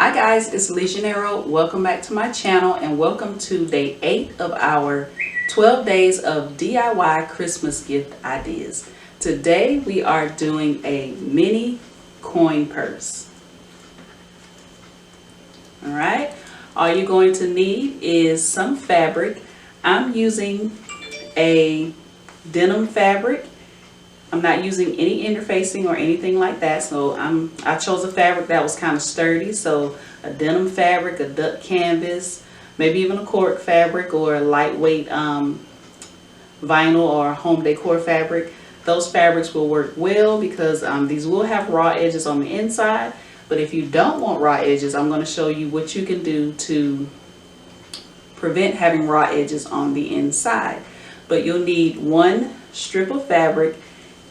Hi guys, it's Legionero. Welcome back to my channel and welcome to day 8 of our 12 days of DIY Christmas gift ideas. Today we are doing a mini coin purse. Alright, all you're going to need is some fabric. I'm using a denim fabric. I'm not using any interfacing or anything like that, so I chose a fabric that was kind of sturdy, so a denim fabric, a duck canvas, maybe even a cork fabric or a lightweight vinyl or home decor fabric. Those fabrics will work well because these will have raw edges on the inside, but if you don't want raw edges, I'm going to show you what you can do to prevent having raw edges on the inside. But you'll need one strip of fabric,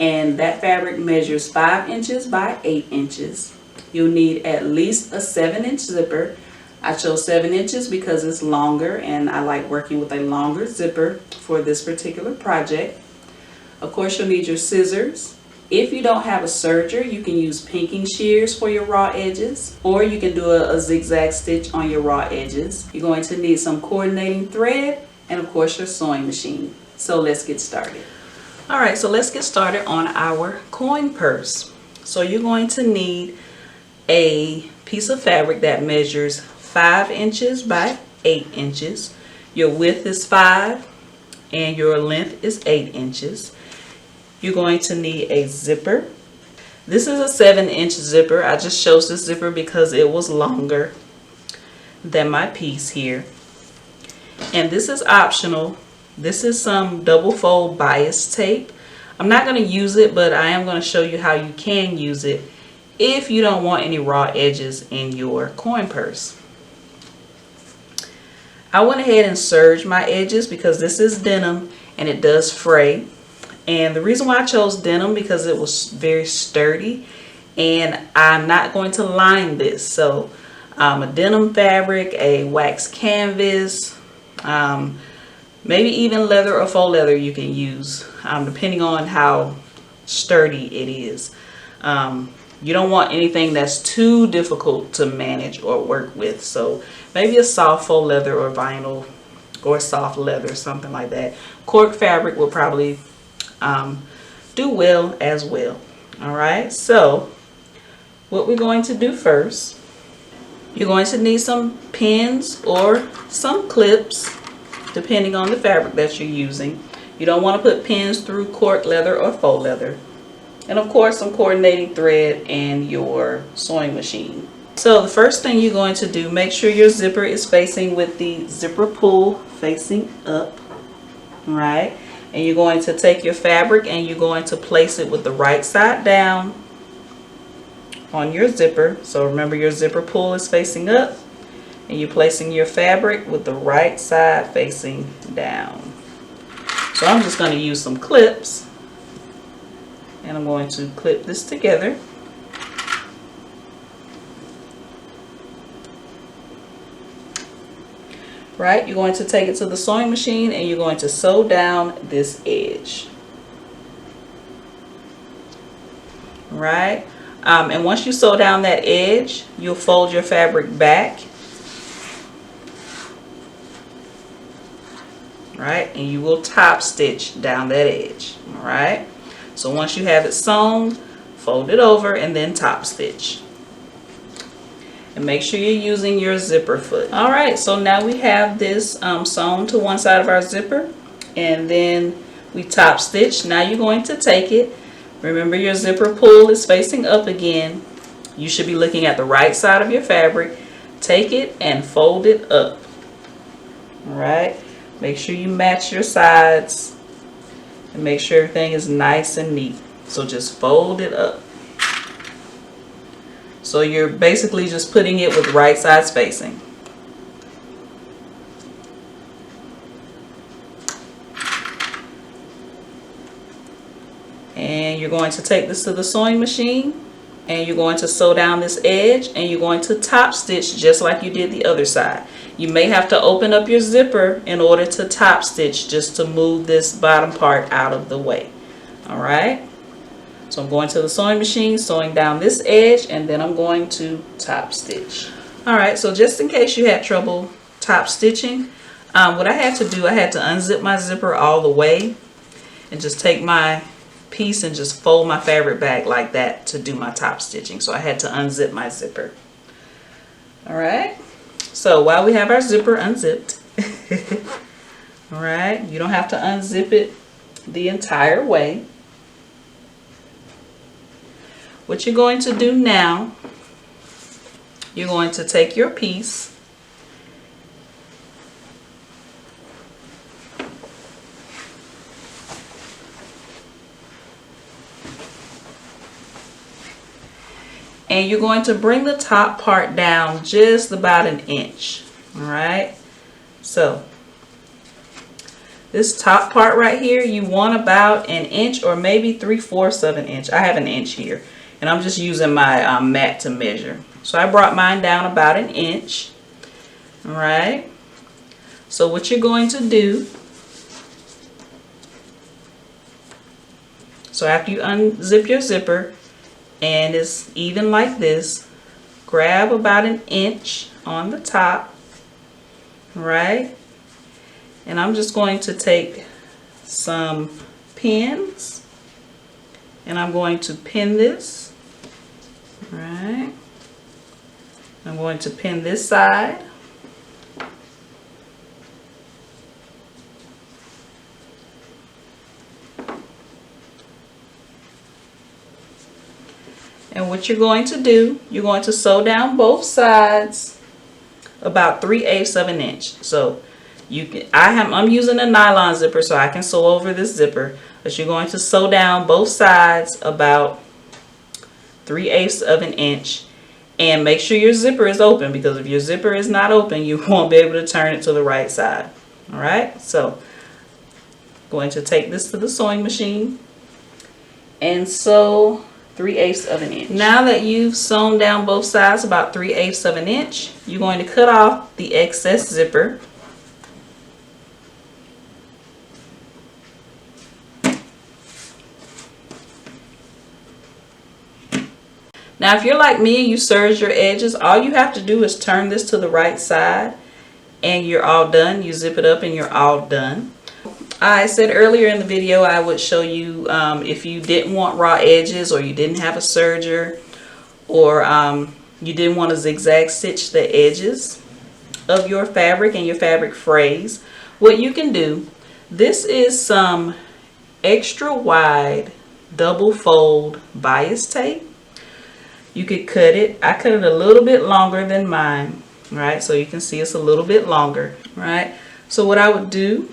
and that fabric measures 5 inches by 8 inches. You'll need at least a 7-inch zipper. I chose 7 inches because it's longer and I like working with a longer zipper for this particular project. Of course, you'll need your scissors. If you don't have a serger, you can use pinking shears for your raw edges, or you can do a zigzag stitch on your raw edges. You're going to need some coordinating thread and of course your sewing machine. So let's get started. Alright, so let's get started on our coin purse. So you're going to need a piece of fabric that measures 5 inches by 8 inches. Your width is 5 and your length is 8 inches. You're going to need a zipper. This is a 7-inch zipper. I just chose this zipper because it was longer than my piece here. And this is optional. This is some double fold bias tape. I'm not going to use it, but I am going to show you how you can use it if you don't want any raw edges in your coin purse. I went ahead and serged my edges because this is denim and it does fray. And the reason why I chose denim because it was very sturdy, and I'm not going to line this. So a denim fabric, a wax canvas, maybe even leather or faux leather you can use, depending on how sturdy it is. You don't want anything that's too difficult to manage or work with. So maybe a soft faux leather or vinyl or soft leather, something like that. Cork fabric will probably do well as well. Alright, so what we're going to do first, you're going to need some pins or some clips, depending on the fabric that you're using. You don't want to put pins through cork leather or faux leather. And of course some coordinating thread and your sewing machine. So the first thing you're going to do, make sure your zipper is facing with the zipper pull facing up. Right? And you're going to take your fabric and you're going to place it with the right side down on your zipper. So remember, your zipper pull is facing up, and you're placing your fabric with the right side facing down. So I'm just going to use some clips and I'm going to clip this together. Right, you're going to take it to the sewing machine and you're going to sew down this edge. Right, and once you sew down that edge, you'll fold your fabric back. Right, and you will top stitch down that edge. All right, so once you have it sewn, fold it over and then top stitch. And make sure you're using your zipper foot. All right, so now we have this sewn to one side of our zipper, and then we top stitch. Now you're going to take it. Remember, your zipper pull is facing up again. You should be looking at the right side of your fabric. Take it and fold it up. All right. Make sure you match your sides and make sure everything is nice and neat. So just fold it up. So you're basically just putting it with right side spacing. And you're going to take this to the sewing machine and you're going to sew down this edge and you're going to top stitch just like you did the other side. You may have to open up your zipper in order to top stitch, just to move this bottom part out of the way. All right. So I'm going to the sewing machine, sewing down this edge, and then I'm going to top stitch. Alright, so just in case you had trouble top stitching, what I had to do, I had to unzip my zipper all the way and just take my piece and just fold my fabric back like that to do my top stitching. So I had to unzip my zipper. Alright, so while we have our zipper unzipped, alright, you don't have to unzip it the entire way. What you're going to do now, you're going to take your piece and you're going to bring the top part down just about an inch. All right, so this top part right here, you want about an inch or maybe 3/4 of an inch. I have an inch here, and I'm just using my mat to measure. So I brought mine down about an inch. All right, so what you're going to do, so after you unzip your zipper and it's even like this, grab about an inch on the top, right? And I'm just going to take some pins and I'm going to pin this, right? I'm going to pin this side. And what you're going to do, you're going to sew down both sides about 3/8 of an inch. So you can, I'm using a nylon zipper so I can sew over this zipper, but you're going to sew down both sides about 3/8 of an inch, and make sure your zipper is open, because if your zipper is not open, you won't be able to turn it to the right side. All right, so I'm going to take this to the sewing machine and sew 3/8 of an inch. Now that you've sewn down both sides about 3/8 of an inch, you're going to cut off the excess zipper. Now if you're like me and you serge your edges, all you have to do is turn this to the right side and you're all done. You zip it up and you're all done. I said earlier in the video I would show you if you didn't want raw edges, or you didn't have a serger, or you didn't want to zigzag stitch the edges of your fabric and your fabric frays, what you can do, this is some extra wide double fold bias tape. You could cut it. I cut it a little bit longer than mine, right? So you can see it's a little bit longer, right? So what I would do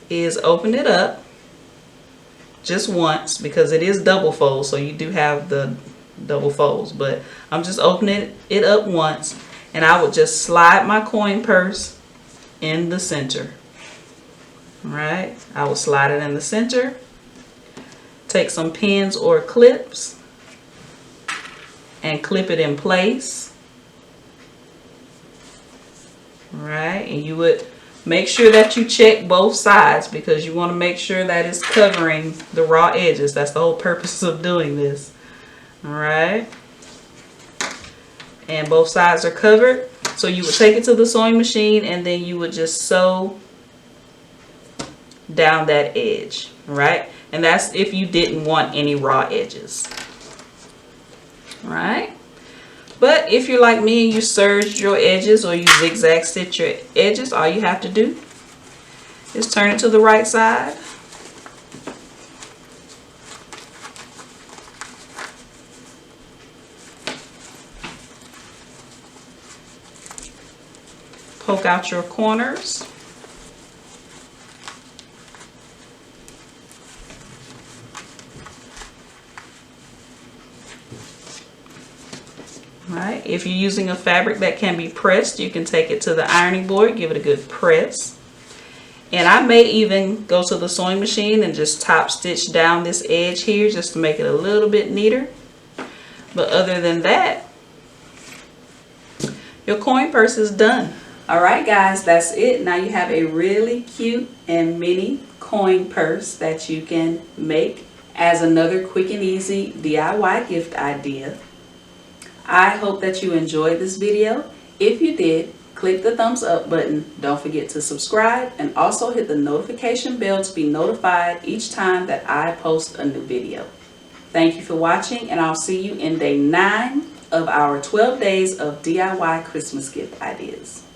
is open it up just once, because it is double fold, so you do have the double folds, but I'm just opening it up once, and I would just slide my coin purse in the center. Right, I will slide it in the center, take some pins or clips and clip it in place. Right, and you would make sure that you check both sides, because you want to make sure that it's covering the raw edges. That's the whole purpose of doing this. Alright. And both sides are covered. So you would take it to the sewing machine and then you would just sew down that edge. Right? And that's if you didn't want any raw edges. Right? But if you're like me and you serge your edges or you zigzag stitch your edges, all you have to do is turn it to the right side. Poke out your corners. Right. If you're using a fabric that can be pressed, you can take it to the ironing board, give it a good press. And I may even go to the sewing machine and just top stitch down this edge here just to make it a little bit neater. But other than that, your coin purse is done. Alright guys, that's it. Now you have a really cute and mini coin purse that you can make as another quick and easy DIY gift idea. I hope that you enjoyed this video. If you did, click the thumbs up button. Don't forget to subscribe and also hit the notification bell to be notified each time that I post a new video. Thank you for watching, and I'll see you in day 9 of our 12 days of DIY Christmas gift ideas.